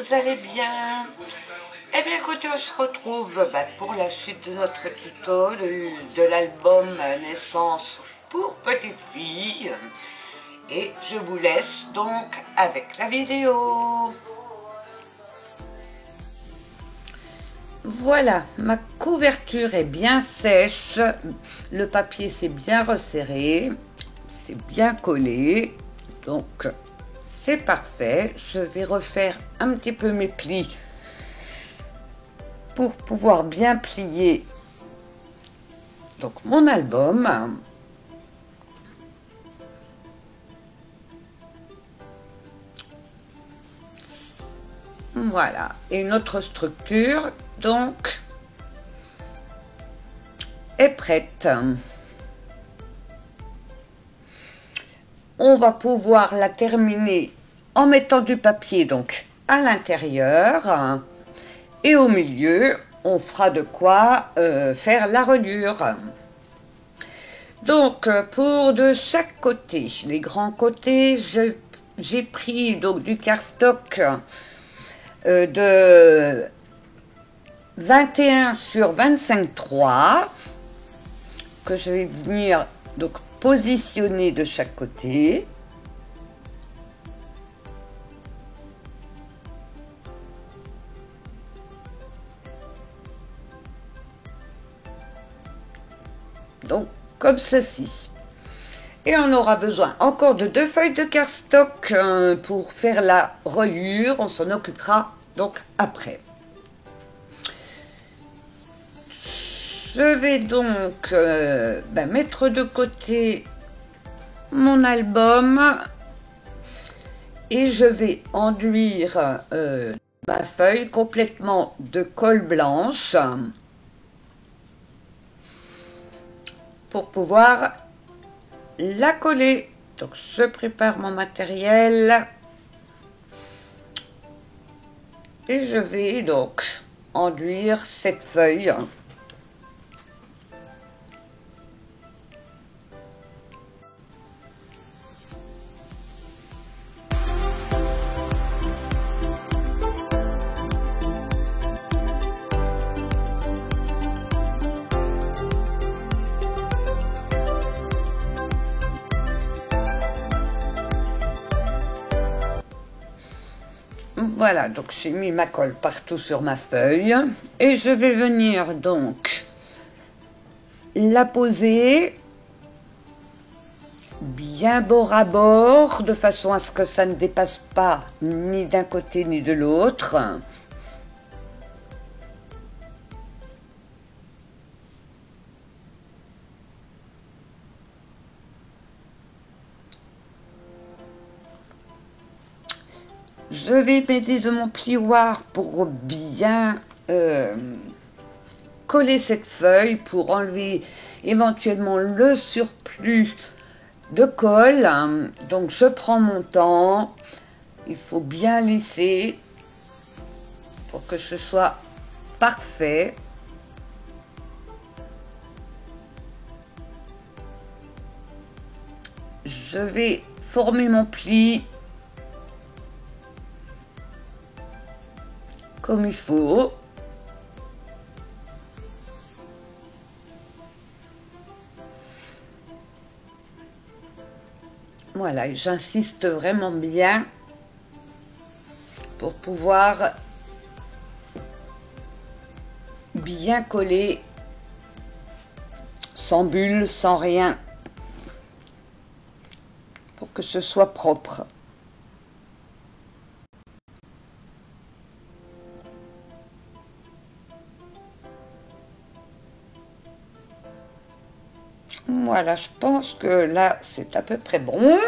vous allez bien? Eh bien écoutez, on se retrouve pour la suite de notre tuto de l'album Naissance pour petite fille. Et je vous laisse donc avec la vidéo. Voilà, ma couverture est bien sèche, le papier s'est bien resserré, c'est bien collé, donc c'est parfait. Je vais refaire un petit peu mes plis pour pouvoir bien plier donc mon album. Voilà, et notre structure donc est prête. On va pouvoir la terminer en mettant du papier donc à l'intérieur et au milieu on fera de quoi faire la reliure. Donc pour de chaque côté, les grands côtés, j'ai pris donc du cardstock de 21 sur 25,3 que je vais venir donc positionner de chaque côté. Donc comme ceci. Et on aura besoin encore de 2 feuilles de cardstock pour faire la reliure. On s'en occupera donc après. Je vais donc mettre de côté mon album et je vais enduire ma feuille complètement de colle blanche pour pouvoir la coller. Donc je prépare mon matériel et je vais donc enduire cette feuille. Voilà, donc j'ai mis ma colle partout sur ma feuille et je vais venir donc la poser bien bord à bord de façon à ce que ça ne dépasse pas ni d'un côté ni de l'autre. Je vais m'aider de mon plioir pour bien coller cette feuille, pour enlever éventuellement le surplus de colle. Donc je prends mon temps, il faut bien lisser pour que ce soit parfait. Je vais former mon pli comme il faut. Voilà, j'insiste vraiment bien pour pouvoir bien coller sans bulle, sans rien, pour que ce soit propre. Voilà, je pense que là, c'est à peu près bon.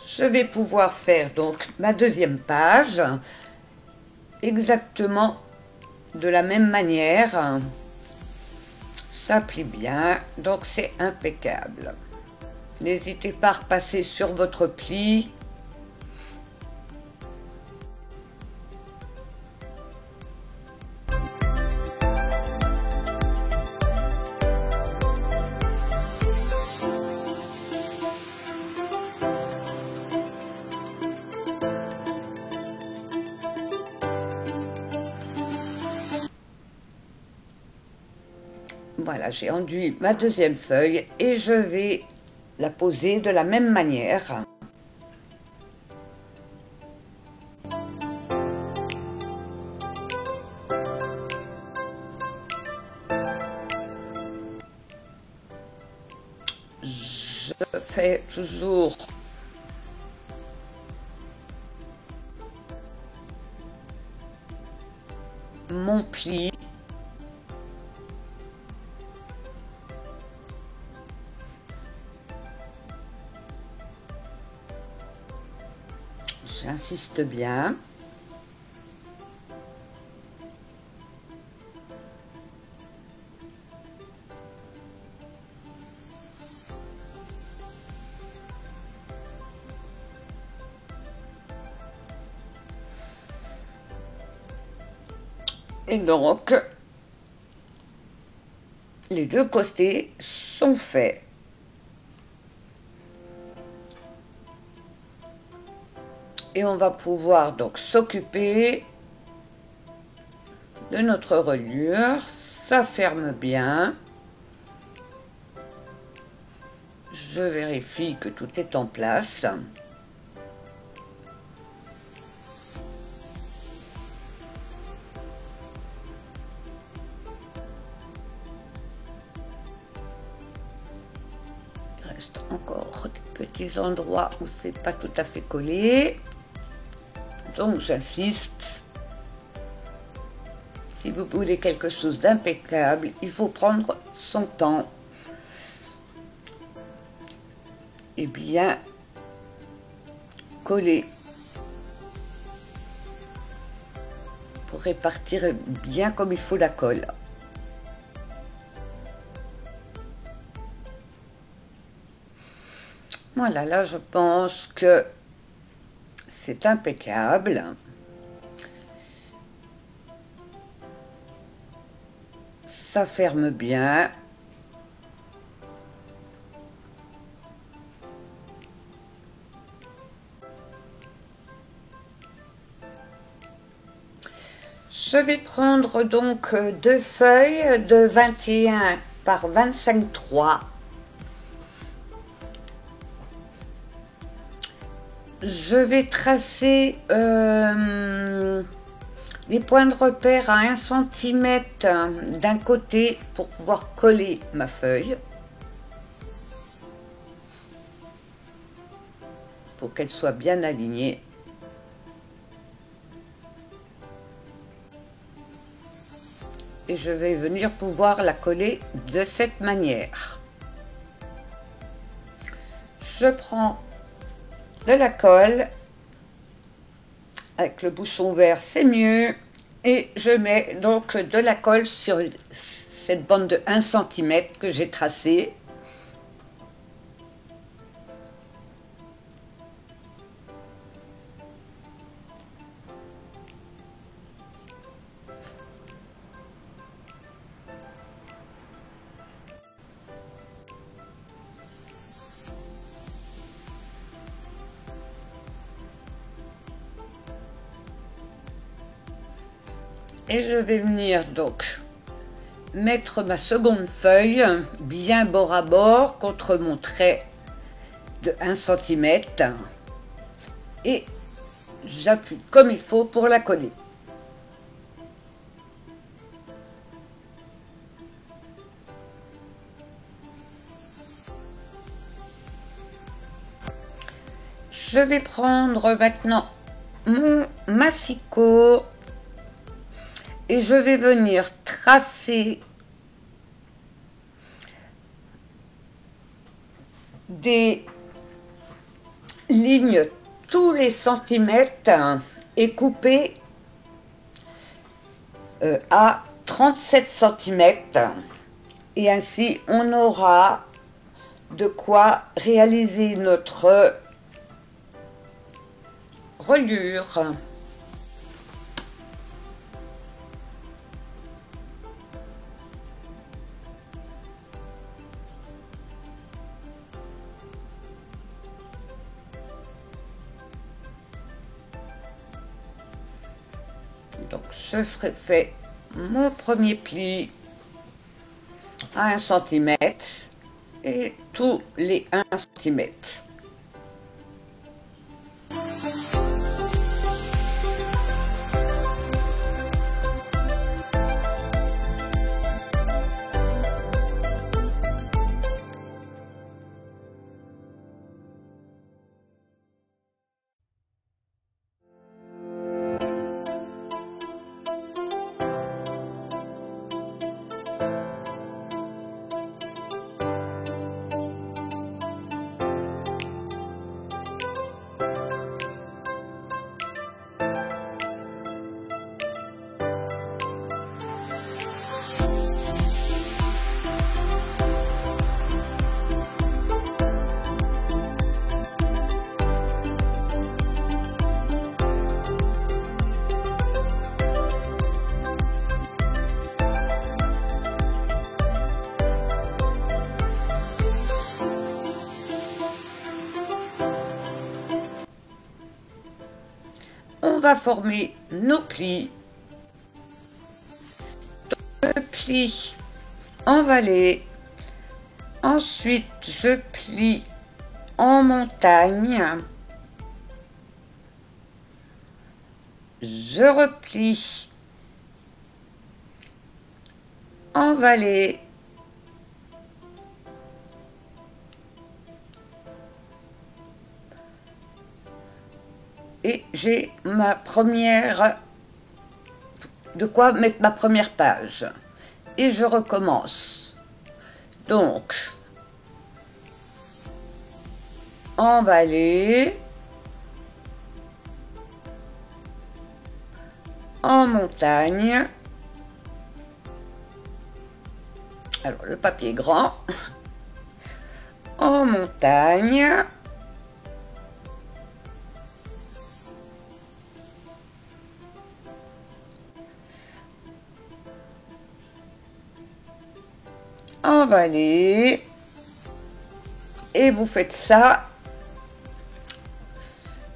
Je vais pouvoir faire donc ma deuxième page, exactement de la même manière. Ça plie bien, donc c'est impeccable. N'hésitez pas à repasser sur votre pli. Voilà, j'ai enduit ma deuxième feuille et je vais la poser de la même manière. Je fais toujours mon pli. J'insiste bien. Et donc, les deux côtés sont faits. Et on va pouvoir donc s'occuper de notre reliure. Ça ferme bien. Je vérifie que tout est en place. Il reste encore des petits endroits où c'est pas tout à fait collé. Donc j'insiste. Si vous voulez quelque chose d'impeccable, il faut prendre son temps et bien coller pour répartir bien comme il faut la colle. Voilà, là je pense que c'est impeccable. Ça ferme bien. Je vais prendre donc deux feuilles de 21 par 25,3. Je vais tracer les points de repère à 1 cm d'un côté pour pouvoir coller ma feuille. Pour qu'elle soit bien alignée. Et je vais venir pouvoir la coller de cette manière. Je prends de la colle, avec le bouchon vert c'est mieux, et je mets donc de la colle sur cette bande de 1 cm que j'ai tracée. Et je vais venir donc mettre ma seconde feuille bien bord à bord contre mon trait de 1 cm et j'appuie comme il faut pour la coller. Je vais prendre maintenant mon massicot et je vais venir tracer des lignes tous les centimètres et couper à 37 cm. Et ainsi, on aura de quoi réaliser notre reliure. Donc je ferai fait mon premier pli à 1 cm et tous les 1 cm. On va former nos plis. Je plie en vallée. Ensuite, je plie en montagne. Je replie en vallée. Et j'ai ma première, de quoi mettre ma première page. Et je recommence. Donc, en vallée, en montagne. Alors, le papier est grand. En montagne. En vallée. Et vous faites ça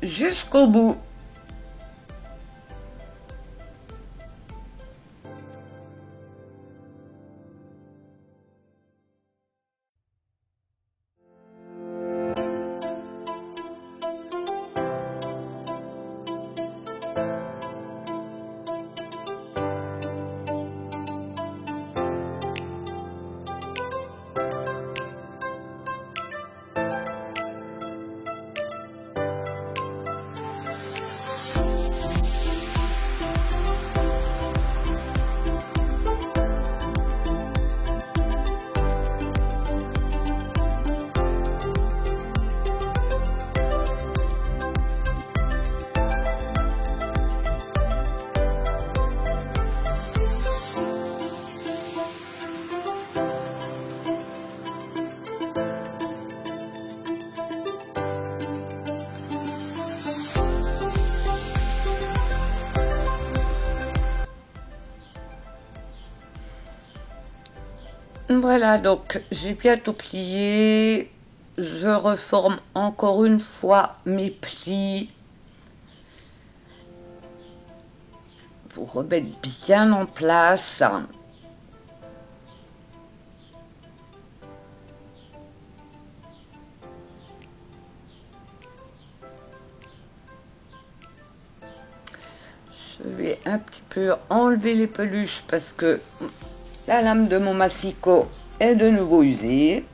jusqu'au bout. Voilà, donc j'ai bientôt plié. Je reforme encore une fois mes plis pour remettre bien en place. Je vais un petit peu enlever les peluches parce que la lame de mon massicot est de nouveau usée.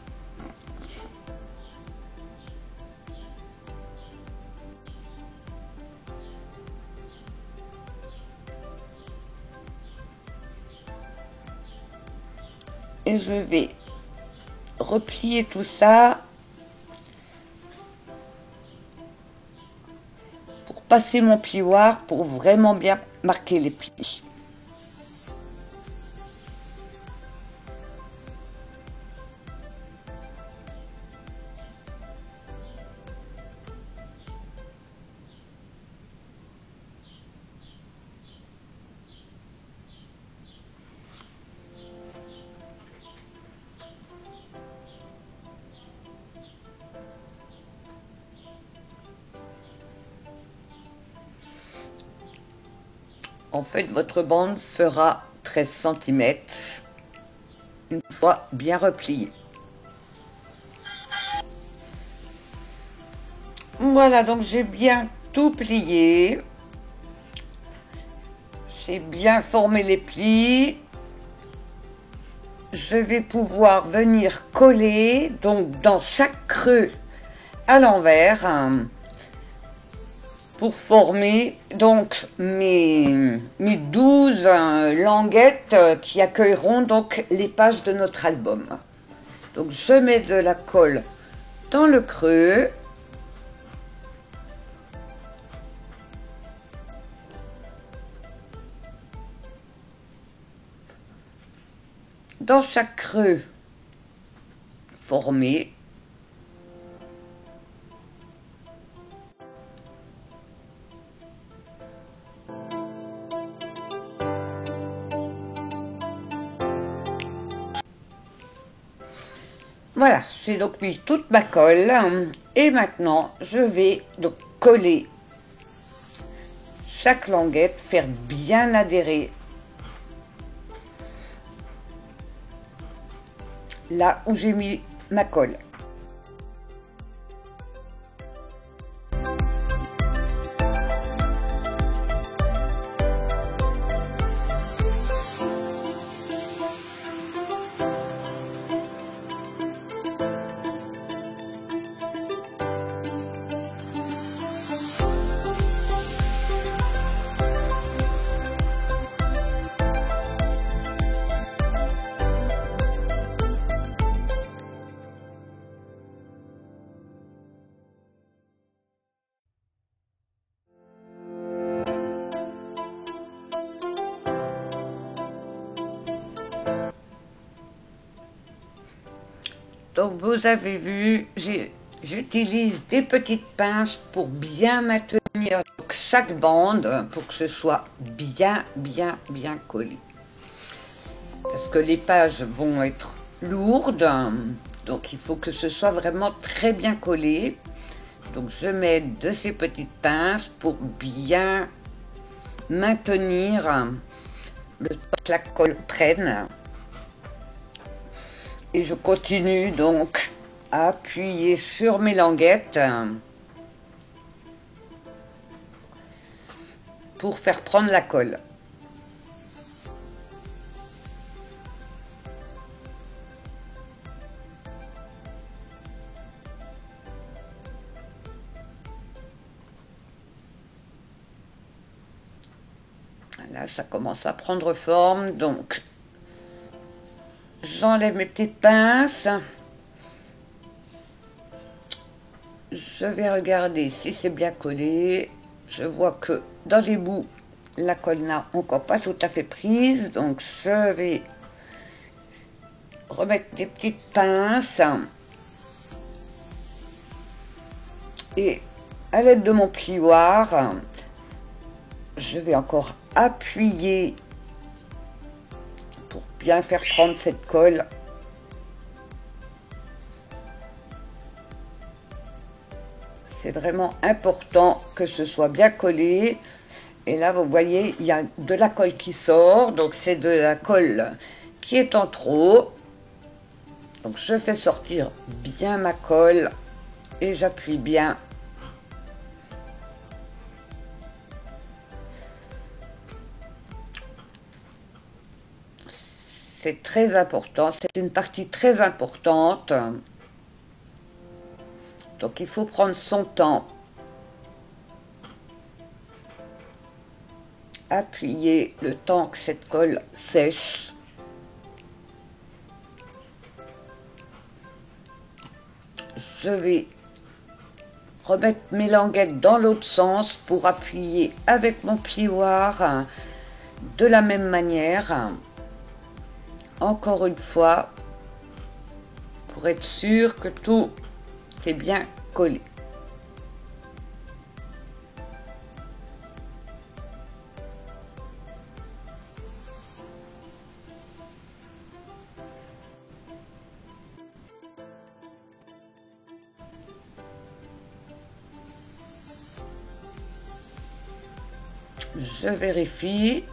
Et je vais replier tout ça pour passer mon plioir pour vraiment bien marquer les plis. En fait, votre bande fera 13 cm. une fois bien replié. Voilà, donc j'ai bien tout plié. J'ai bien formé les plis. Je vais pouvoir venir coller donc dans chaque creux à l'envers pour former donc mes 12 languettes qui accueilleront donc les pages de notre album. Donc je mets de la colle dans le creux. Dans chaque creux formé, voilà, j'ai donc mis toute ma colle et maintenant je vais donc coller chaque languette, faire bien adhérer là où j'ai mis ma colle. Donc vous avez vu, j'utilise des petites pinces pour bien maintenir chaque bande pour que ce soit bien collé. Parce que les pages vont être lourdes, donc il faut que ce soit vraiment très bien collé. Donc je mets de ces petites pinces pour bien maintenir le temps que la colle prenne. Et je continue donc à appuyer sur mes languettes pour faire prendre la colle. Là, ça commence à prendre forme, donc j'enlève mes petites pinces. Je vais regarder si c'est bien collé. Je vois que dans les bouts, la colle n'a encore pas tout à fait prise. Donc je vais remettre des petites pinces. Et à l'aide de mon plioir, je vais encore appuyer pour bien faire prendre cette colle. C'est vraiment important que ce soit bien collé. Et là, vous voyez, il y a de la colle qui sort. Donc, c'est de la colle qui est en trop. Donc, je fais sortir bien ma colle et j'appuie bien. C'est très important. C'est une partie très importante. Donc il faut prendre son temps, appuyer le temps que cette colle sèche. Je vais remettre mes languettes dans l'autre sens pour appuyer avec mon plioir de la même manière. Encore une fois, pour être sûr que tout est bien collé. Je vérifie.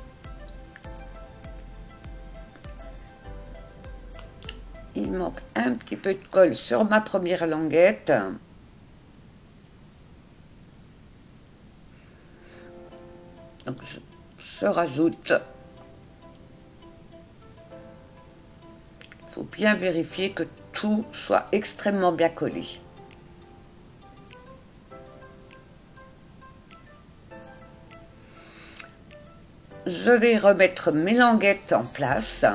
il manque un petit peu de colle sur ma première languette. Donc je rajoute. Il faut bien vérifier que tout soit extrêmement bien collé. Je vais remettre mes languettes en place.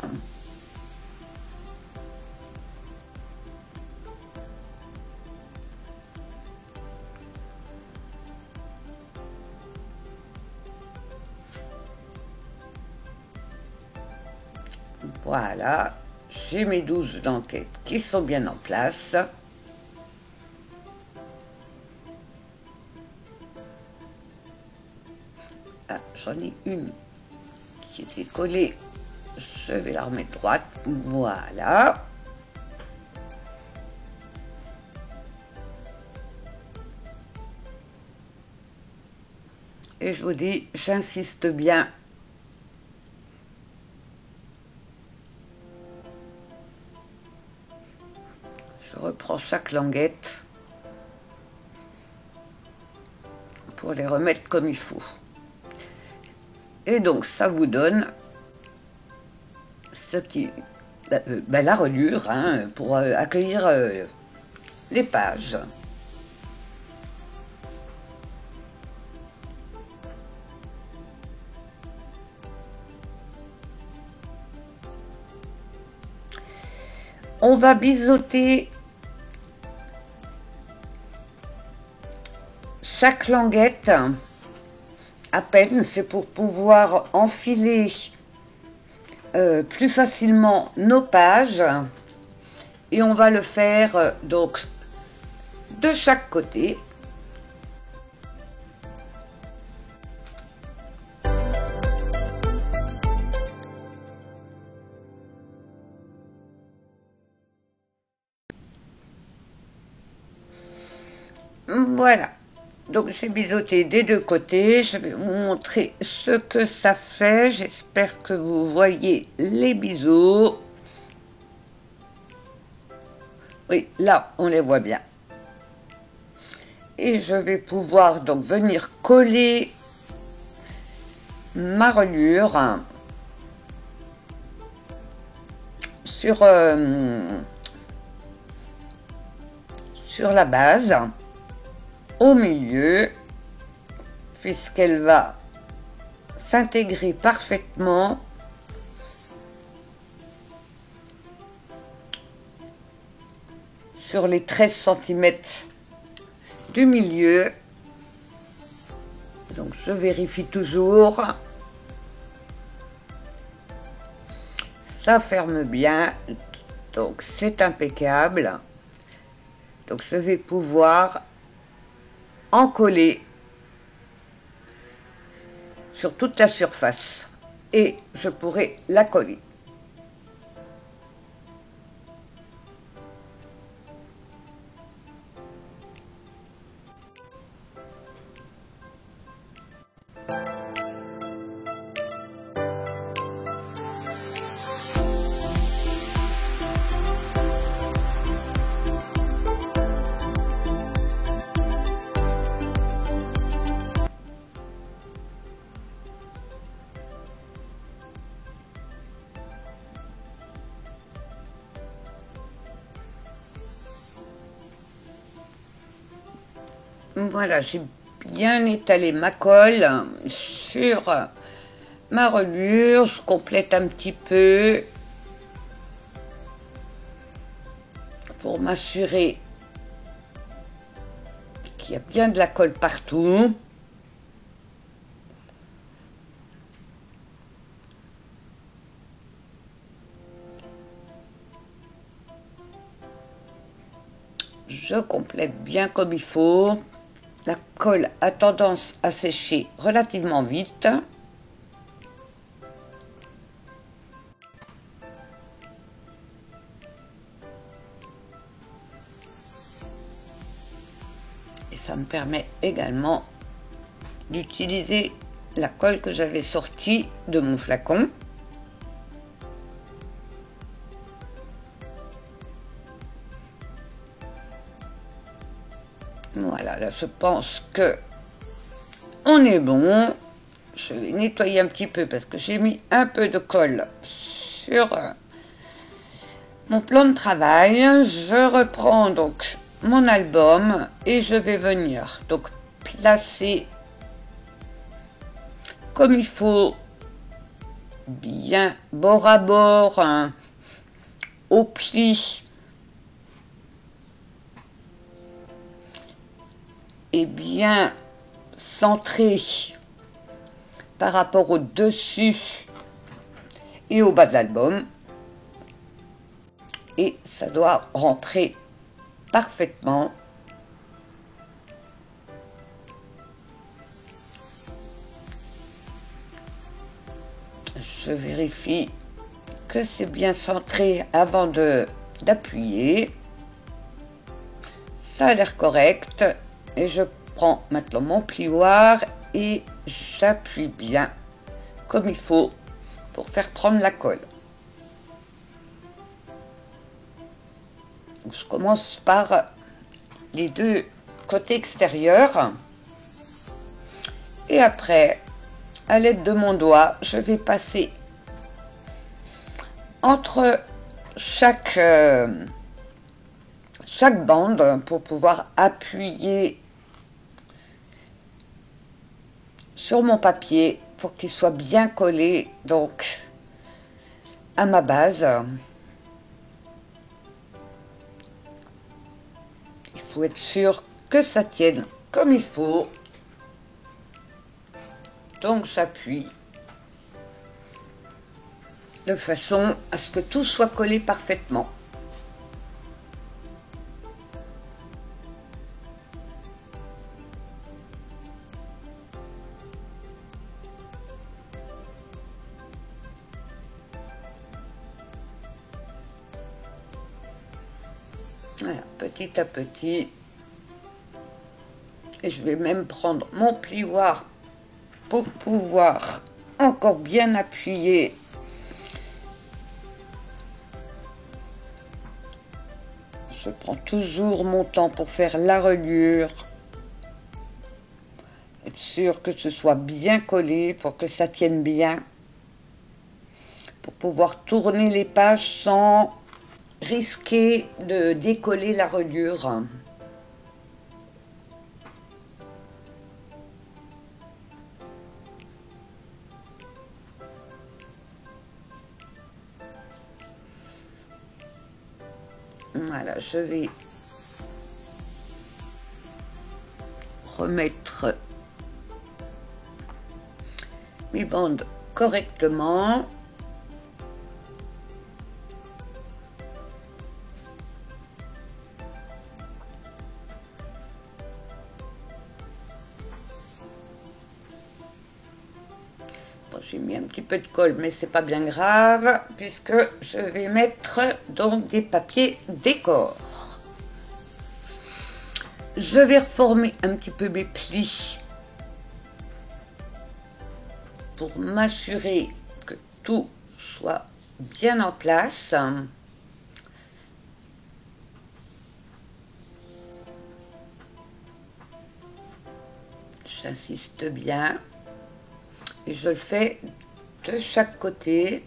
Voilà, j'ai mes 12 languettes qui sont bien en place. Ah, j'en ai une qui était collée, je vais la remettre droite, voilà. Et je vous dis, j'insiste bien. Je reprends chaque languette pour les remettre comme il faut. Et donc ça vous donne ce qui, la reliure hein, pour accueillir les pages. On va biseauter chaque languette à peine, c'est pour pouvoir enfiler plus facilement nos pages, et on va le faire donc de chaque côté. Voilà, donc j'ai biseauté des deux côtés, je vais vous montrer ce que ça fait, j'espère que vous voyez les biseaux. Oui, là on les voit bien. Et je vais pouvoir donc venir coller ma reliure sur la base, au milieu, puisqu'elle va s'intégrer parfaitement sur les 13 cm du milieu. Donc je vérifie toujours. Ça ferme bien, donc c'est impeccable. Donc je vais pouvoir en coller sur toute la surface et je pourrai la coller. Voilà, j'ai bien étalé ma colle sur ma reliure, je complète un petit peu pour m'assurer qu'il y a bien de la colle partout. Je complète bien comme il faut. La colle a tendance à sécher relativement vite. Et ça me permet également d'utiliser la colle que j'avais sortie de mon flacon. Voilà, je pense que on est bon. Je vais nettoyer un petit peu parce que j'ai mis un peu de colle sur mon plan de travail. Je reprends donc mon album et je vais venir donc placer comme il faut, bien bord à bord, hein, au pli, et bien centré par rapport au dessus et au bas de l'album. Et ça doit rentrer parfaitement. Je vérifie que c'est bien centré avant d'appuyer. Ça a l'air correct. Et je prends maintenant mon plioir et j'appuie bien comme il faut pour faire prendre la colle. Donc, je commence par les deux côtés extérieurs. Et après, à l'aide de mon doigt, je vais passer entre chaque bande pour pouvoir appuyer sur mon papier pour qu'il soit bien collé donc à ma base. Il faut être sûr que ça tienne comme il faut. Donc j'appuie de façon à ce que tout soit collé parfaitement. Voilà, petit à petit. Et je vais même prendre mon plioir pour pouvoir encore bien appuyer. Je prends toujours mon temps pour faire la reliure. Être sûr que ce soit bien collé pour que ça tienne bien. Pour pouvoir tourner les pages sans risquer de décoller la reliure. Voilà, je vais remettre mes bandes correctement. Bon, j'ai mis un petit peu de colle, mais c'est pas bien grave, puisque je vais mettre donc des papiers décor. Je vais reformer un petit peu mes plis pour m'assurer que tout soit bien en place. J'insiste bien et je le fais de chaque côté.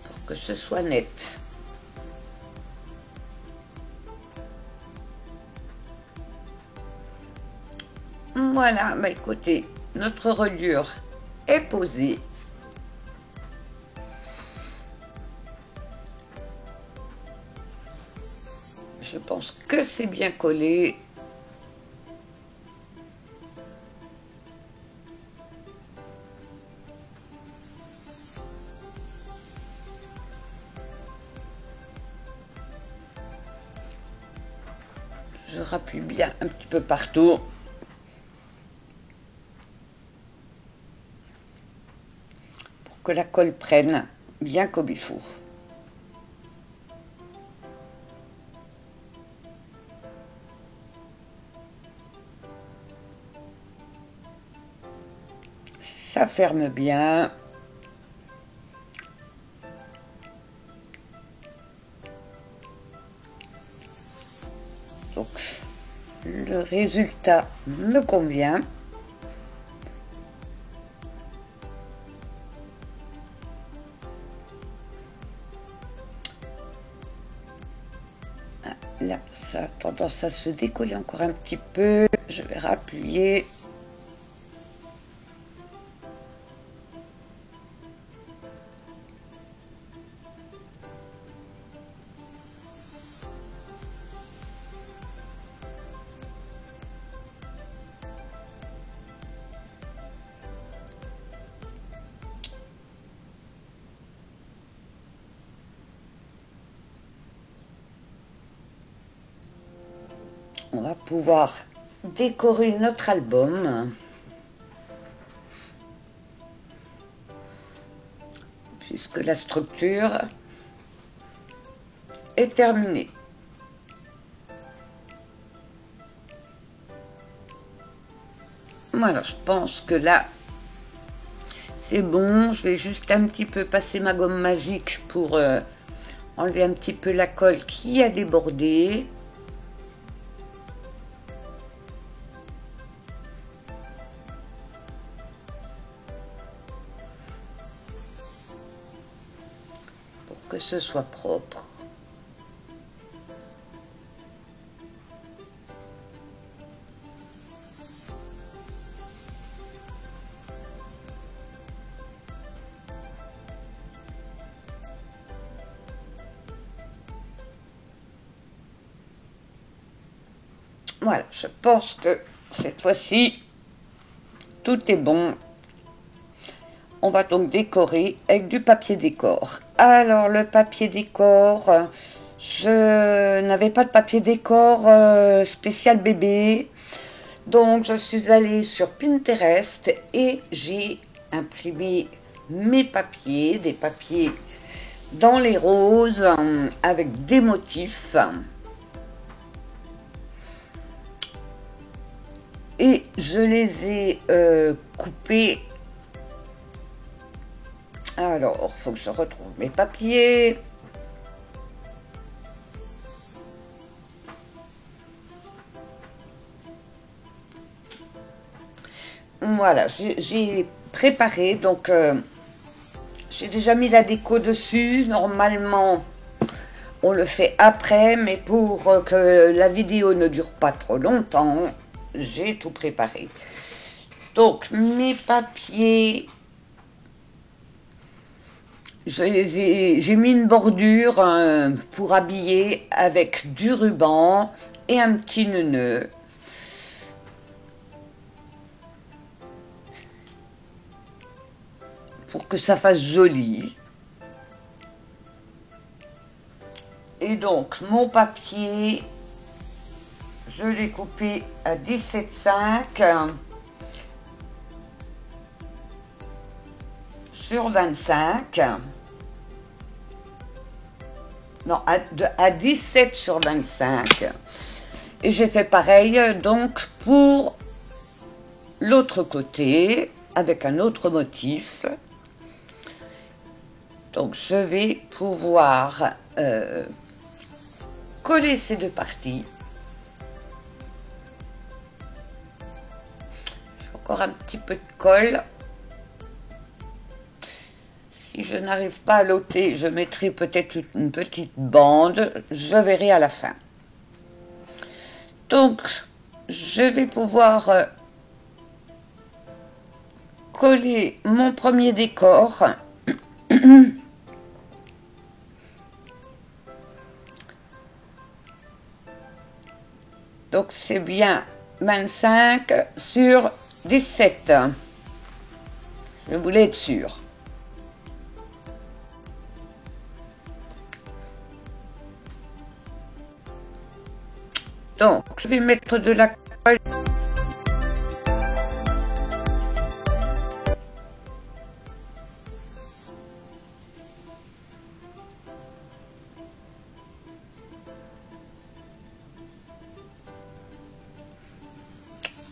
Pour que ce soit net. Voilà, bah écoutez, notre reliure est posée. Je pense que c'est bien collé. Je rappuie bien un petit peu partout. Pour que la colle prenne bien comme il faut. ça ferme bien. Donc, le résultat me convient. Là, ça a tendance à se décoller encore un petit peu. Je vais rappuyer. On va pouvoir décorer notre album. Puisque la structure est terminée. Voilà, je pense que là, c'est bon. Je vais juste un petit peu passer ma gomme magique pour enlever un petit peu la colle qui a débordé. Que ce soit propre. Voilà, je pense que cette fois-ci, tout est bon. On va donc décorer avec du papier décor. Alors, le papier décor, je n'avais pas de papier décor spécial bébé. Donc, je suis allée sur Pinterest et j'ai imprimé mes papiers, des papiers dans les roses avec des motifs. Et je les ai coupés. Alors, il faut que je retrouve mes papiers. Voilà, j'ai préparé, donc j'ai déjà mis la déco dessus. Normalement, on le fait après, mais pour que la vidéo ne dure pas trop longtemps, j'ai tout préparé. Donc, mes papiers... J'ai mis une bordure pour habiller avec du ruban et un petit nœud. Pour que ça fasse joli. Et donc, mon papier, je l'ai coupé à 17,5 sur 25. Non, à 17 sur 25. Et j'ai fait pareil donc pour l'autre côté avec un autre motif. Donc je vais pouvoir coller ces deux parties. J'ai encore un petit peu de colle. Si je n'arrive pas à l'ôter, je mettrai peut-être une petite bande. Je verrai à la fin. Donc, je vais pouvoir coller mon premier décor. Donc, c'est bien 25 sur 17. Je voulais être sûre. Donc, je vais mettre de la colle.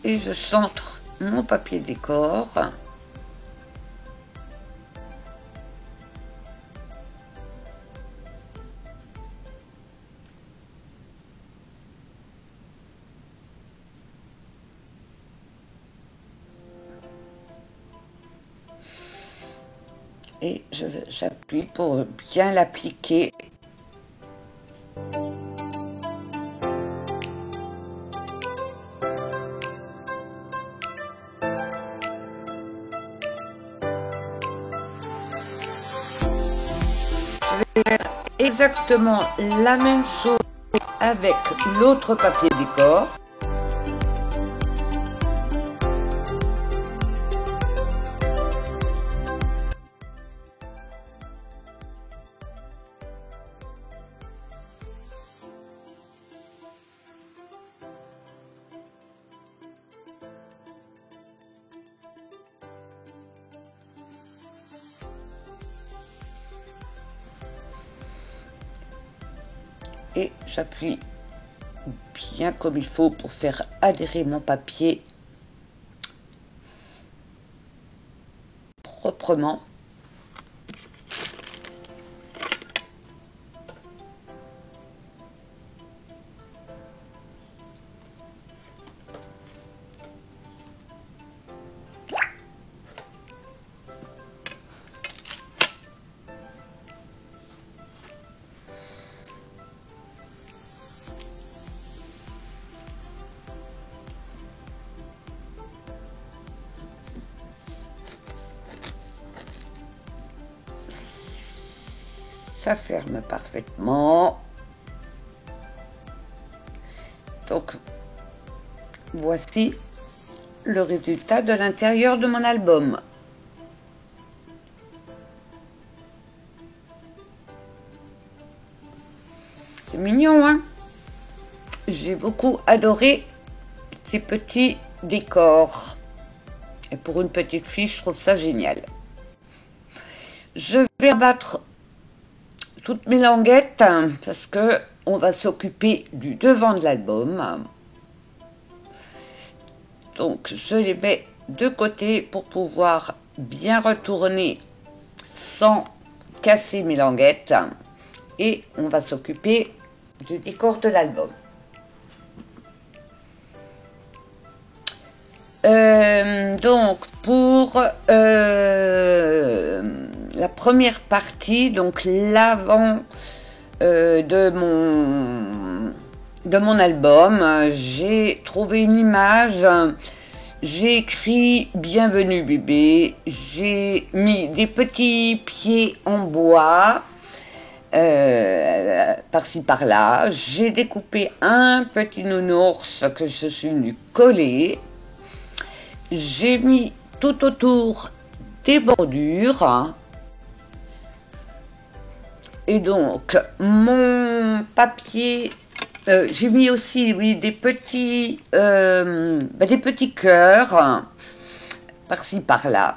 Et je centre mon papier décor. Et j'appuie pour bien l'appliquer. Je vais faire exactement la même chose avec l'autre papier décor. Et j'appuie bien comme il faut pour faire adhérer mon papier proprement. Ça ferme parfaitement. Donc voici le résultat de l'intérieur de mon album. C'est mignon, hein? J'ai beaucoup adoré ces petits décors. Et pour une petite fille, je trouve ça génial. Je vais abattre toutes mes languettes parce que on va s'occuper du devant de l'album. Donc je les mets de côté pour pouvoir bien retourner sans casser mes languettes et on va s'occuper du décor de l'album. Donc pour la première partie, donc l'avant de mon album, j'ai trouvé une image, j'ai écrit bienvenue bébé, j'ai mis des petits pieds en bois par-ci par-là, j'ai découpé un petit nounours que je suis venue coller. J'ai mis tout autour des bordures. Et donc, mon papier, j'ai mis aussi, oui, des petits cœurs, par-ci, par-là.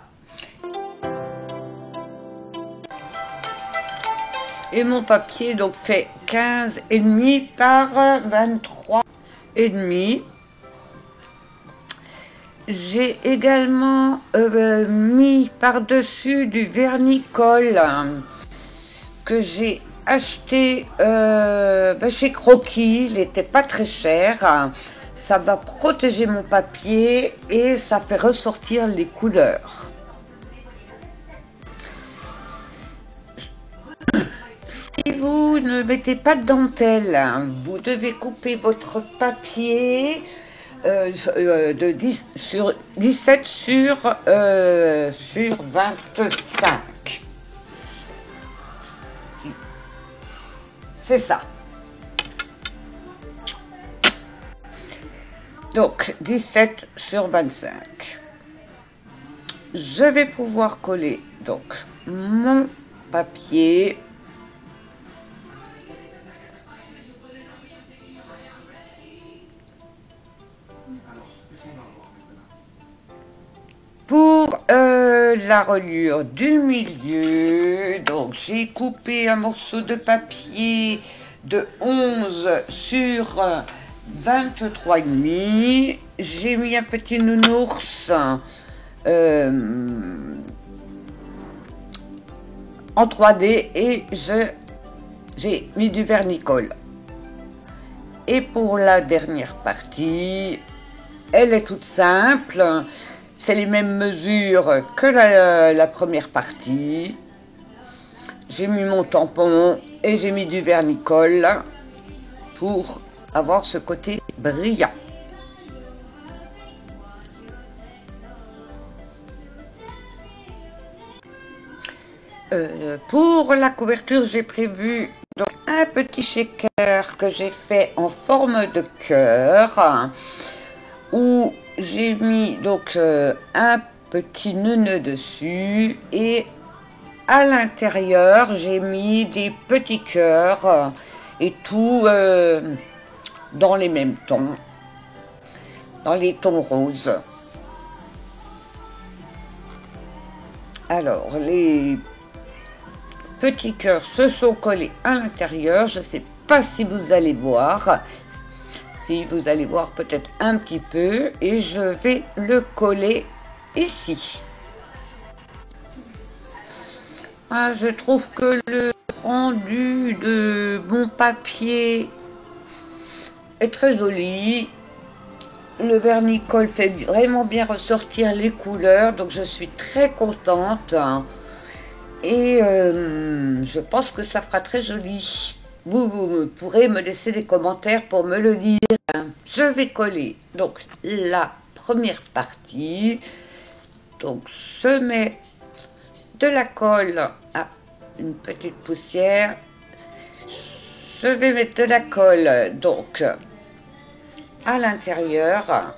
Et mon papier, donc, fait 15,5 par 23,5. J'ai également mis par-dessus du vernis-colle que j'ai acheté chez Croquis. Il n'était pas très cher. Ça va protéger mon papier et ça fait ressortir les couleurs. Si vous ne mettez pas de dentelle, vous devez couper votre papier de 17 sur 25. C'est ça. Donc 17 sur 25. Je vais pouvoir coller donc mon papier. Pour la reliure du milieu, donc j'ai coupé un morceau de papier de 11 sur 23,5. J'ai mis un petit nounours en 3D et j'ai mis du vernis-colle. Et pour la dernière partie, elle est toute simple. C'est les mêmes mesures que la première partie. j'ai mis mon tampon et j'ai mis du vernicole pour avoir ce côté brillant. Pour la couverture, j'ai prévu donc un petit shaker que j'ai fait en forme de cœur, où j'ai mis donc un petit nœud dessus, et à l'intérieur j'ai mis des petits cœurs et tout dans les mêmes tons, dans les tons roses. Alors les petits cœurs se sont collés à l'intérieur. Je ne sais pas si vous allez voir. Si vous allez voir peut-être un petit peu. Et je vais le coller ici. Ah, je trouve que le rendu de mon papier est très joli. Le vernicole fait vraiment bien ressortir les couleurs. Donc je suis très contente. Et je pense que ça fera très joli. Vous pourrez me laisser des commentaires pour me le dire. Je vais coller donc la première partie. Donc je mets de la colle à une petite poussière. Je vais mettre de la colle donc à l'intérieur.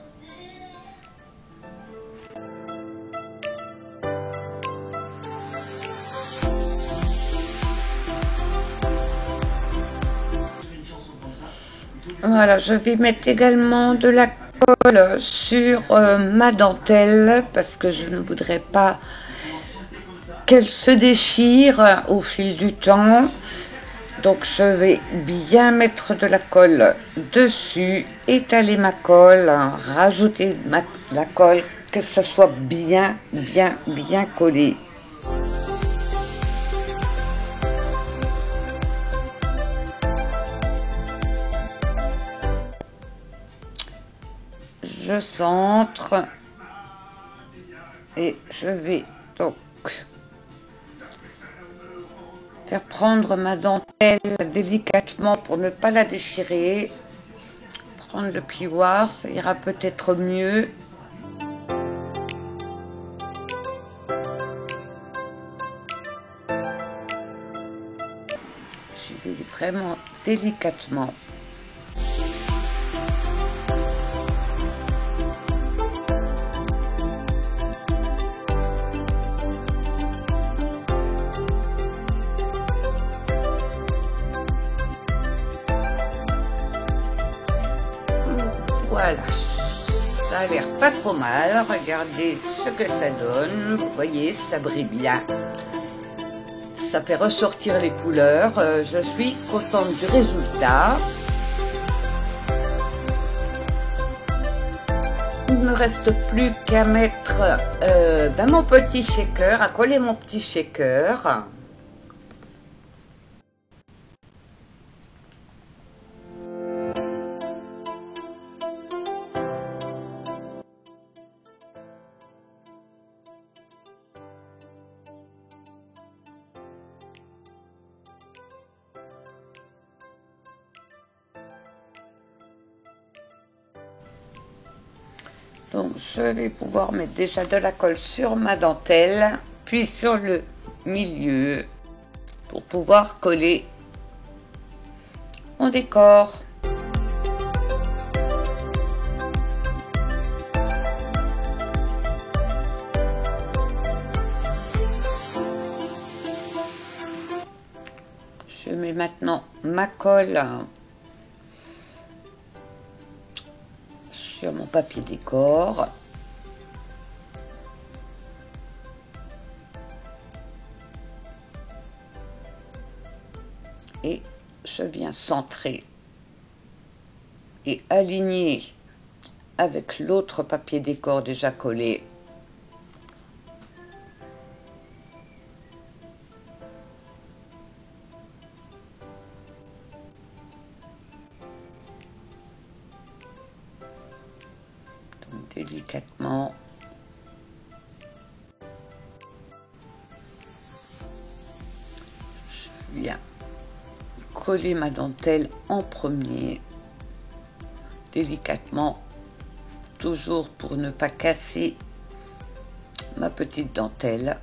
Voilà, je vais mettre également de la colle sur ma dentelle parce que je ne voudrais pas qu'elle se déchire au fil du temps. Donc je vais bien mettre de la colle dessus, étaler ma colle, rajouter la colle, que ça soit bien collé. Je centre et je vais donc faire prendre ma dentelle délicatement pour ne pas la déchirer. Prendre le plioir, ça ira peut-être mieux. Je vais vraiment délicatement. Voilà, ça a l'air pas trop mal. Regardez ce que ça donne. Vous voyez, ça brille bien. Ça fait ressortir les couleurs. Je suis contente du résultat. Il ne me reste plus qu'à mettre mon petit shaker, à coller mon petit shaker. Donc je vais pouvoir mettre déjà de la colle sur ma dentelle, puis sur le milieu, pour pouvoir coller mon décor. Je mets maintenant ma colle sur mon papier décor. Et je viens centrer et aligner avec l'autre papier décor déjà collé. Donc, délicatement. coller ma dentelle en premier, délicatement, toujours pour ne pas casser ma petite dentelle.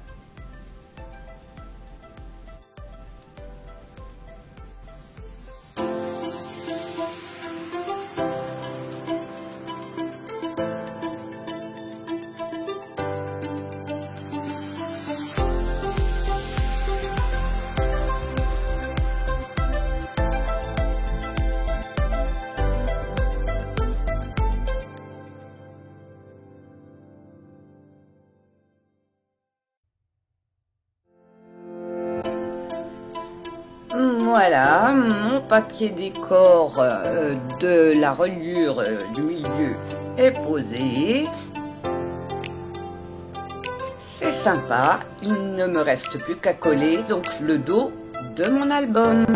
Voilà, mon papier décor de la reliure du milieu est posé. C'est sympa, il ne me reste plus qu'à coller donc le dos de mon album.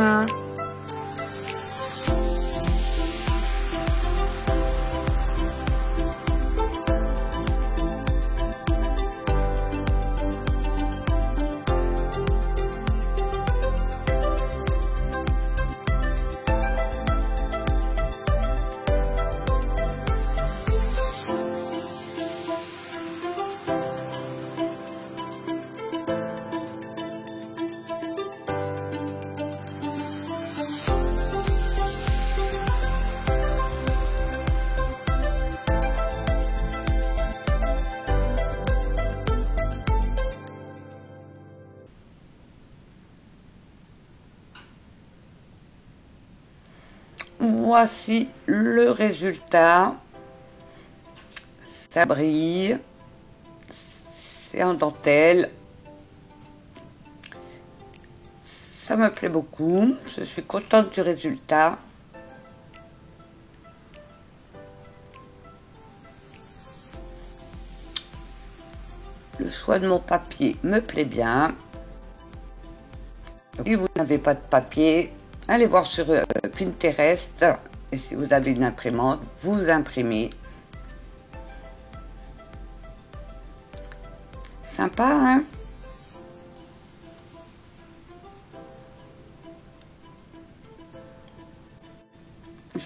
Voici le résultat. Ça brille. C'est en dentelle. Ça me plaît beaucoup. Je suis contente du résultat. Le choix de mon papier me plaît bien. Si vous n'avez pas de papier, allez voir sur Pinterest, et si vous avez une imprimante, vous imprimez. Sympa, hein?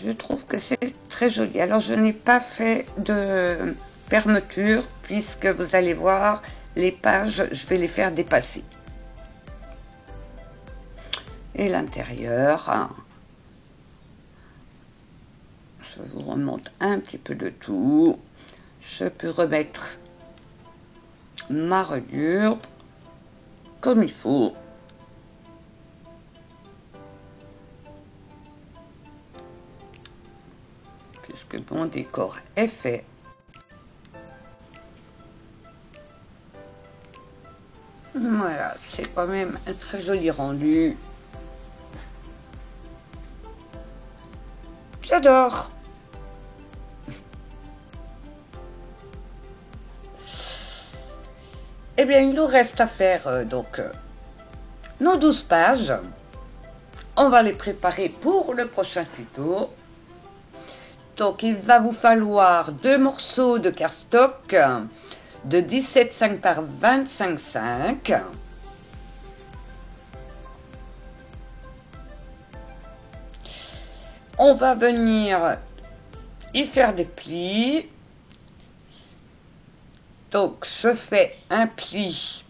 Je trouve que c'est très joli. Alors, je n'ai pas fait de fermeture, puisque vous allez voir, les pages, je vais les faire dépasser. Et l'intérieur, hein. Je vous remonte un petit peu de tout. Je peux remettre ma reliure comme il faut. Puisque mon décor est fait. Voilà, c'est quand même un très joli rendu. J'adore. Eh bien, il nous reste à faire nos 12 pages. On va les préparer pour le prochain tuto. Donc, il va vous falloir 2 morceaux de cardstock de 17,5 par 25,5. On va venir y faire des plis. Donc, je fais un pli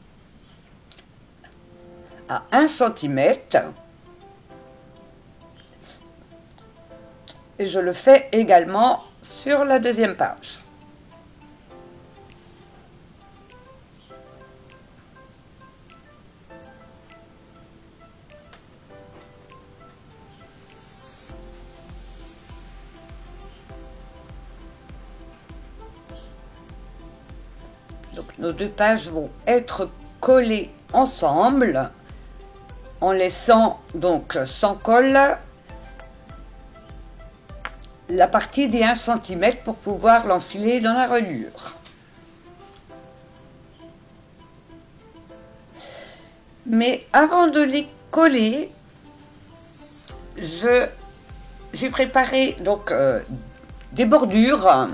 à 1 cm. Et je le fais également sur la deuxième page. Donc nos 2 pages vont être collées ensemble en laissant donc sans colle la partie des 1 cm pour pouvoir l'enfiler dans la reliure. Mais avant de les coller, j'ai préparé donc des bordures.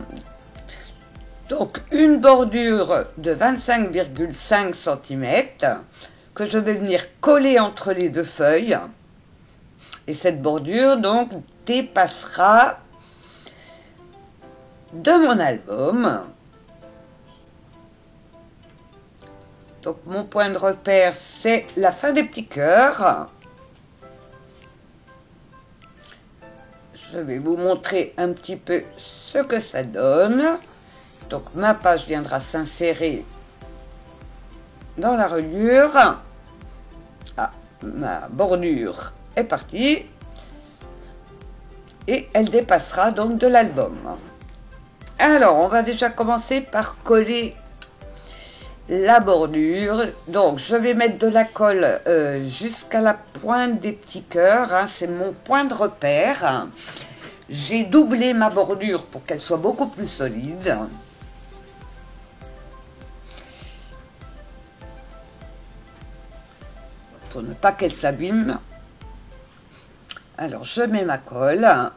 Donc une bordure de 25,5 cm que je vais venir coller entre les 2 feuilles. Et cette bordure donc dépassera de mon album. Donc mon point de repère, c'est la fin des petits cœurs. Je vais vous montrer un petit peu ce que ça donne. Donc ma page viendra s'insérer dans la reliure. Ah, ma bordure est partie. Et elle dépassera donc de l'album. Alors, on va déjà commencer par coller la bordure. Donc, je vais mettre de la colle jusqu'à la pointe des petits cœurs. Hein, c'est mon point de repère. J'ai doublé ma bordure pour qu'elle soit beaucoup plus solide. Pour ne pas qu'elle s'abîme. Alors, je mets ma colle. Alors,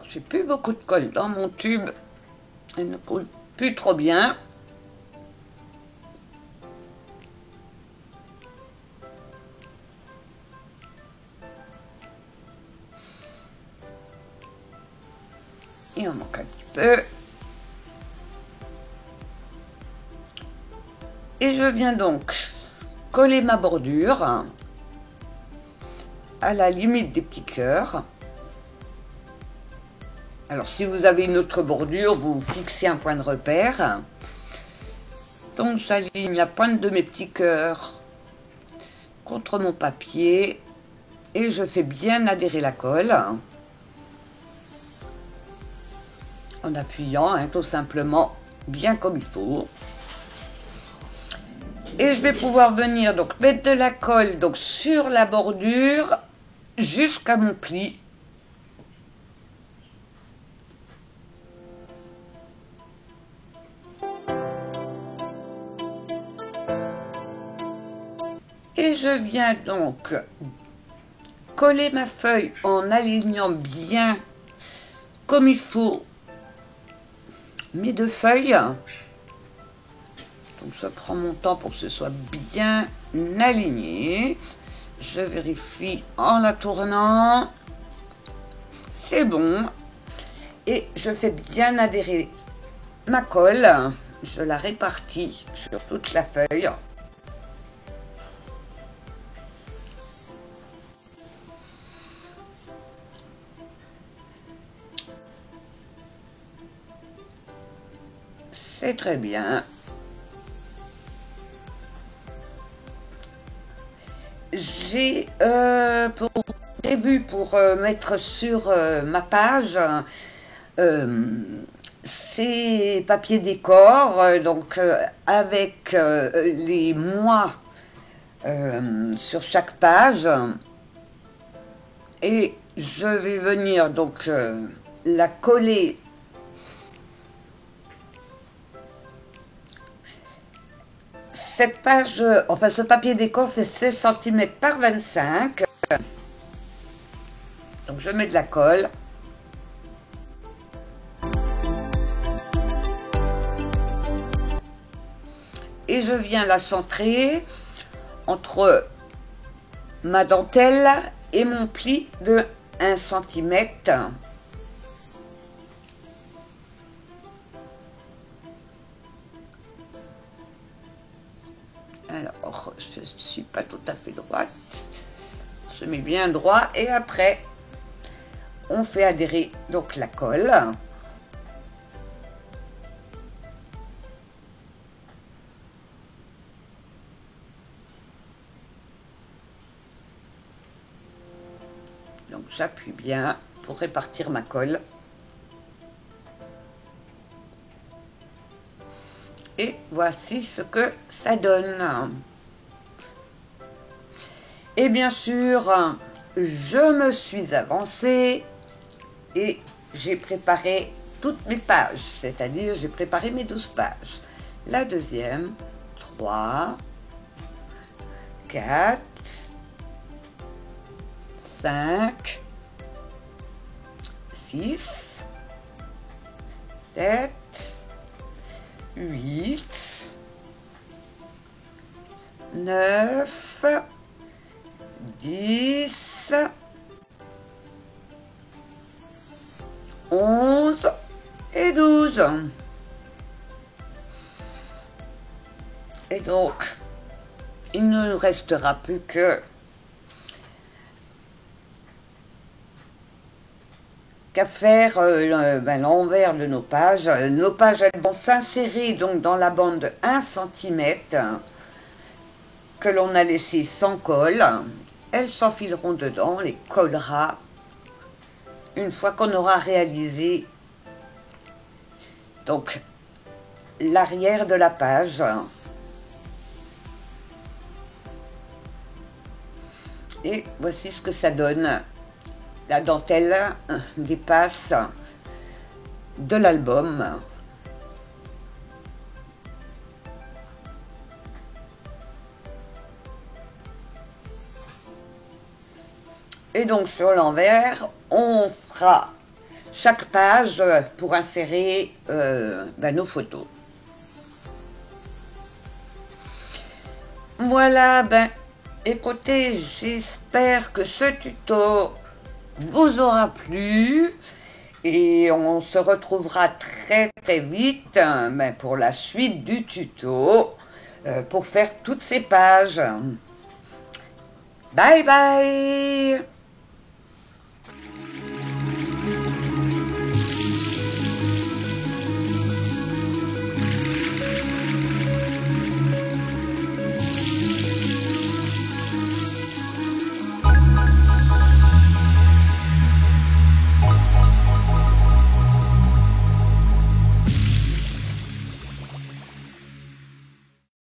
j'ai plus beaucoup de colle dans mon tube. Elle ne coule plus trop bien. Il en manque un petit peu. Et je viens donc coller ma bordure à la limite des petits cœurs. Alors si vous avez une autre bordure, vous fixez un point de repère. Donc j'aligne la pointe de mes petits cœurs contre mon papier et je fais bien adhérer la colle en appuyant tout simplement bien comme il faut. Et je vais pouvoir venir donc mettre de la colle donc sur la bordure jusqu'à mon pli. Et je viens donc coller ma feuille en alignant bien comme il faut mes deux feuilles. Donc je prends mon temps pour que ce soit bien aligné. Je vérifie en la tournant. C'est bon. Et je fais bien adhérer ma colle. Je la répartis sur toute la feuille. C'est très bien. J'ai prévu pour mettre sur ma page ces papiers décor, donc avec les mois sur chaque page. Et je vais venir donc la coller cette page, enfin ce papier décor fait 16 cm par 25. Donc je mets de la colle. Et je viens la centrer entre ma dentelle et mon pli de 1 cm. Alors, je ne suis pas tout à fait droite. Je mets bien droit et après, on fait adhérer donc la colle. Donc, j'appuie bien pour répartir ma colle. Et voici ce que ça donne. Et bien sûr, je me suis avancée et j'ai préparé toutes mes pages. C'est-à-dire, j'ai préparé mes 12 pages. La deuxième, 3, 4, 5, 6, 7, 8, 9, 10, 11 et 12. Et donc, il ne nous restera plus qu'à faire l'envers de nos pages. Nos pages, elles vont s'insérer donc dans la bande de 1 cm que l'on a laissé sans colle. Elles s'enfileront dedans, on les collera une fois qu'on aura réalisé donc l'arrière de la page. Et voici ce que ça donne. La dentelle dépasse de l'album. Et donc sur l'envers, on fera chaque page pour insérer nos photos. Voilà, écoutez, j'espère que ce tuto vous aura plu et on se retrouvera très très vite pour la suite du tuto pour faire toutes ces pages. Bye bye.